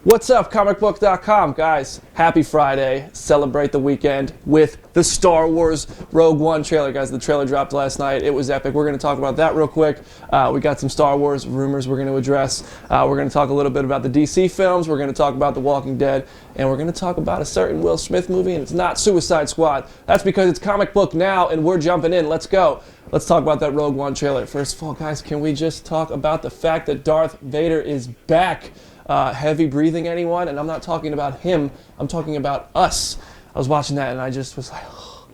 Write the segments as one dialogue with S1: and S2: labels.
S1: What's up, Comicbook.com, guys? Happy Friday. Celebrate the weekend with the Star Wars Rogue One trailer, guys. The trailer dropped last night. It was epic. We're going to talk about that real quick. We got some Star Wars rumors we're going to address. We're going to talk a little bit about the DC films. We're going to talk about The Walking Dead. And we're going to talk about a certain Will Smith movie, and it's not Suicide Squad. That's because it's Comic Book Now, and we're jumping in. Let's go. Let's talk about that Rogue One trailer. First of all, guys, can we just talk about the fact that Darth Vader is back? Heavy breathing, anyone? And I'm not talking about him, I'm talking about us. I was watching that and I just was like, oh,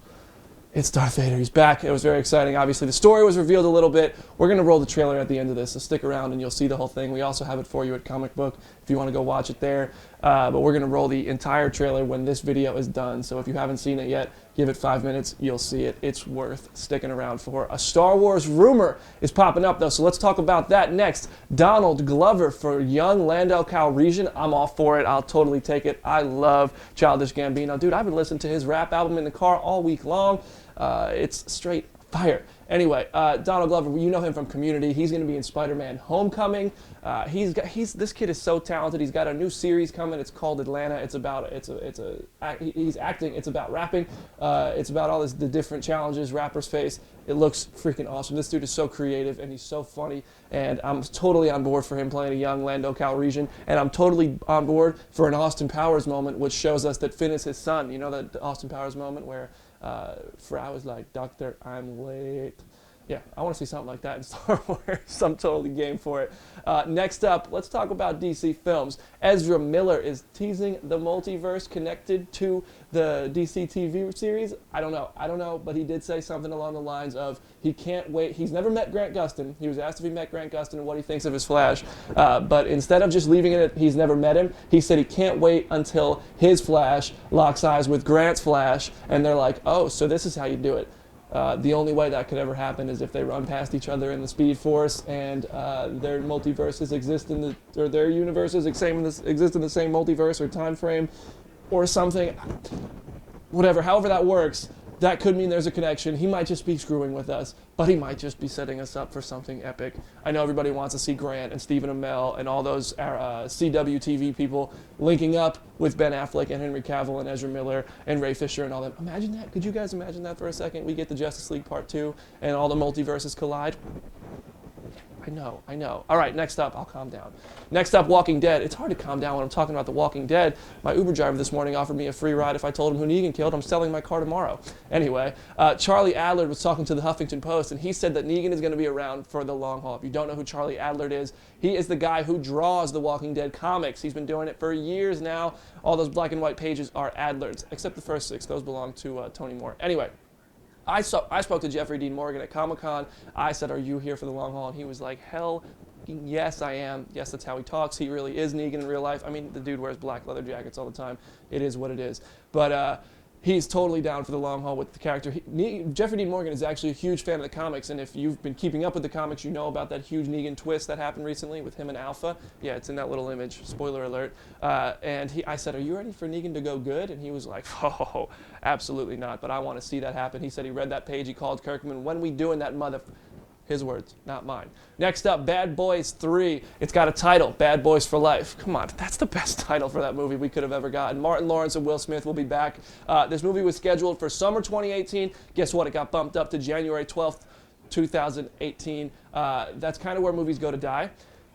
S1: it's Darth Vader, he's back. It was very exciting. Obviously the story was revealed a little bit. We're going to roll the trailer at the end of this, so stick around and you'll see the whole thing. We also have it for you at Comic Book if you want to go watch it there. But we're going to roll the entire trailer when this video is done, so if you haven't seen it yet, give it 5 minutes, you'll see it. It's worth sticking around for. A Star Wars rumor is popping up, though, so let's talk about that next. Donald Glover for young Lando Calrissian. I'm all for it. I'll totally take it. I love Childish Gambino. Dude, I've been listening to his rap album in the car all week long. It's straight fire. Anyway, Donald Glover, you know him from Community. He's going to be in Spider-Man Homecoming. This kid is so talented. He's got a new series coming. It's called Atlanta. He's acting. It's about rapping. It's about all the different challenges rappers face. It looks freaking awesome. This dude is so creative and he's so funny. And I'm totally on board for him playing a young Lando Calrissian. And I'm totally on board for an Austin Powers moment, which shows us that Finn is his son. You know that Austin Powers moment where Fry was like, "Doctor, I'm late." Yeah, I want to see something like that in Star Wars. I'm totally game for it. Next up, let's talk about DC films. Ezra Miller is teasing the multiverse connected to the DC TV series. I don't know, but he did say something along the lines of he can't wait. He's never met Grant Gustin. He was asked if he met Grant Gustin and what he thinks of his Flash. But instead of just leaving it at he's never met him, he said he can't wait until his Flash locks eyes with Grant's Flash, and they're like, oh, so this is how you do it. The only way that could ever happen is if they run past each other in the Speed Force and their multiverses exist or their universes exist in the same multiverse or time frame or something. Whatever, however that works, that could mean there's a connection. He might just be screwing with us, but he might just be setting us up for something epic. I know everybody wants to see Grant and Stephen Amell and all those CW TV people linking up with Ben Affleck and Henry Cavill and Ezra Miller and Ray Fisher and all them. Imagine that. Could you guys imagine that for a second? We get the Justice League Part 2 and all the multiverses collide. I know. All right, next up, I'll calm down. Next up, Walking Dead. It's hard to calm down when I'm talking about The Walking Dead. My Uber driver this morning offered me a free ride if I told him who Negan killed. I'm selling my car tomorrow. Anyway, Charlie Adler was talking to the Huffington Post, and he said that Negan is going to be around for the long haul. If you don't know who Charlie Adler is, he is the guy who draws the Walking Dead comics. He's been doing it for years now. All those black and white pages are Adler's, except the first 6. Those belong to Tony Moore. Anyway. I spoke to Jeffrey Dean Morgan at Comic-Con. I said, are you here for the long haul? And he was like, hell, yes, I am. Yes, that's how he talks. He really is Negan in real life. I mean, the dude wears black leather jackets all the time. It is what it is. But he's totally down for the long haul with the character. Jeffrey Dean Morgan is actually a huge fan of the comics, and if you've been keeping up with the comics, you know about that huge Negan twist that happened recently with him and Alpha. Yeah, it's in that little image. Spoiler alert. I said, are you ready for Negan to go good? And he was like, oh, absolutely not, but I want to see that happen. He said he read that page. He called Kirkman, when we doing that His words, not mine. Next up, Bad Boys 3. It's got a title, Bad Boys for Life. Come on, that's the best title for that movie we could have ever gotten. Martin Lawrence and Will Smith will be back. This movie was scheduled for summer 2018. Guess what? It got bumped up to January 12th, 2018. That's kind of where movies go to die,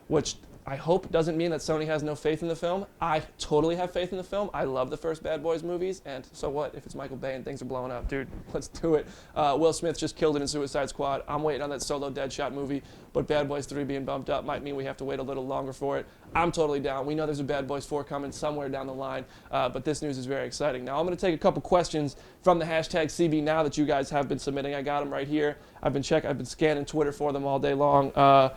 S1: which I hope doesn't mean that Sony has no faith in the film. I totally have faith in the film. I love the first Bad Boys movies, and so what if it's Michael Bay and things are blowing up? Dude, let's do it. Will Smith just killed it in Suicide Squad. I'm waiting on that solo Deadshot movie, but Bad Boys 3 being bumped up might mean we have to wait a little longer for it. I'm totally down. We know there's a Bad Boys 4 coming somewhere down the line, but this news is very exciting. Now, I'm going to take a couple questions from the hashtag CBNow that you guys have been submitting. I got them right here. I've been scanning Twitter for them all day long.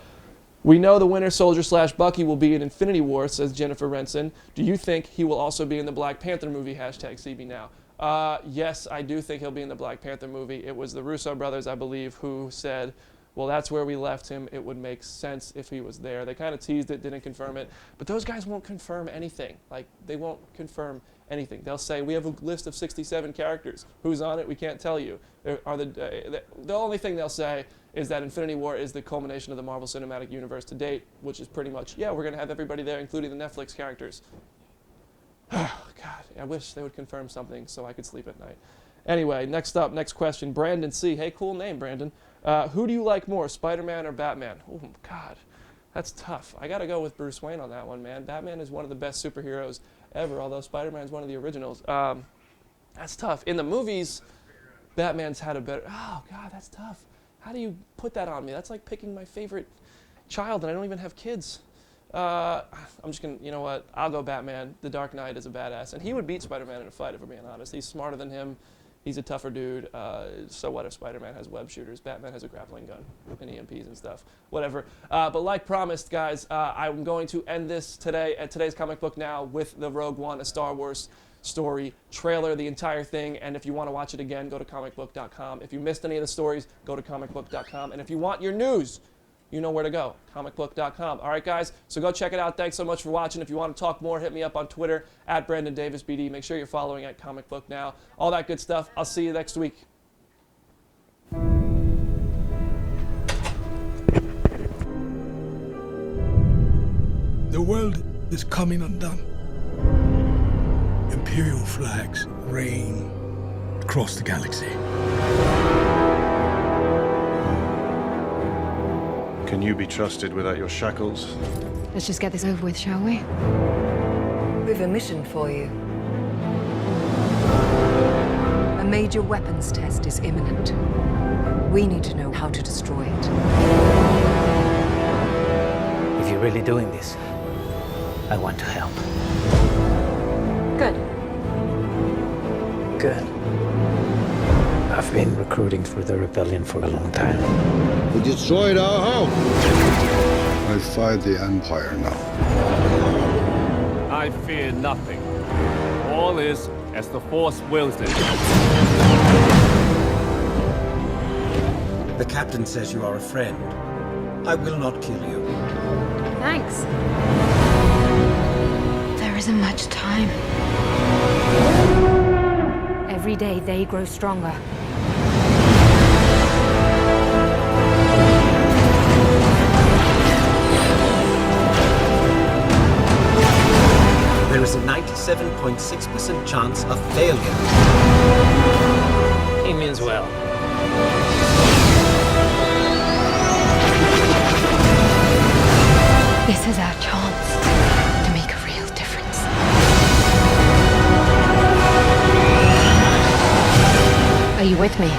S1: We know the Winter Soldier / Bucky will be in Infinity War, says Jennifer Renson. Do you think he will also be in the Black Panther movie, hashtag CBNow? Yes, I do think he'll be in the Black Panther movie. It was the Russo brothers, I believe, who said well, that's where we left him. It would make sense if he was there. They kind of teased it, didn't confirm it. But those guys won't confirm anything. Like, they won't confirm anything. They'll say, we have a list of 67 characters. Who's on it? We can't tell you. The only thing they'll say is that Infinity War is the culmination of the Marvel Cinematic Universe to date, which is pretty much, yeah, we're going to have everybody there, including the Netflix characters. Oh, God, I wish they would confirm something so I could sleep at night. Anyway, next question. Brandon C. Hey, cool name, Brandon. Who do you like more, Spider-Man or Batman? Oh, God, that's tough. I got to go with Bruce Wayne on that one, man. Batman is one of the best superheroes ever, although Spider-Man's one of the originals. That's tough. In the movies, Batman's had a better... Oh, God, that's tough. How do you put that on me? That's like picking my favorite child, and I don't even have kids. I'm just going to, you know what? I'll go Batman. The Dark Knight is a badass. And he would beat Spider-Man in a fight, if we're being honest. He's smarter than him. He's a tougher dude. So what if Spider-Man has web shooters? Batman has a grappling gun and EMPs and stuff. Whatever. But like promised, guys, I'm going to end this today at today's Comic Book Now with the Rogue One, a Star Wars story trailer, the entire thing. And if you want to watch it again, go to ComicBook.com. If you missed any of the stories, go to ComicBook.com. And if you want your news, you know where to go, ComicBook.com. All right, guys, so go check it out. Thanks so much for watching. If you want to talk more, hit me up on Twitter, at Brandon Davis BD. Make sure you're following at Comic Book Now. All that good stuff. I'll see you next week.
S2: The world is coming undone. Imperial flags reign across the galaxy.
S3: Can you be trusted without your shackles?
S4: Let's just get this over with, shall we?
S5: We've a mission for you. A major weapons test is imminent. We need to know how to destroy it.
S6: If you're really doing this, I want to help.
S5: Good.
S6: Good. I've been recruiting for the rebellion for a long time.
S7: We destroyed our home. I fight the Empire now.
S8: I fear nothing. All is as the Force wills it.
S9: The captain says you are a friend. I will not kill you.
S4: Thanks. There isn't much time. Every day they grow stronger.
S9: There is a 97.6% chance of failure.
S6: He means well.
S4: This is our chance to make a real difference. Are you with me?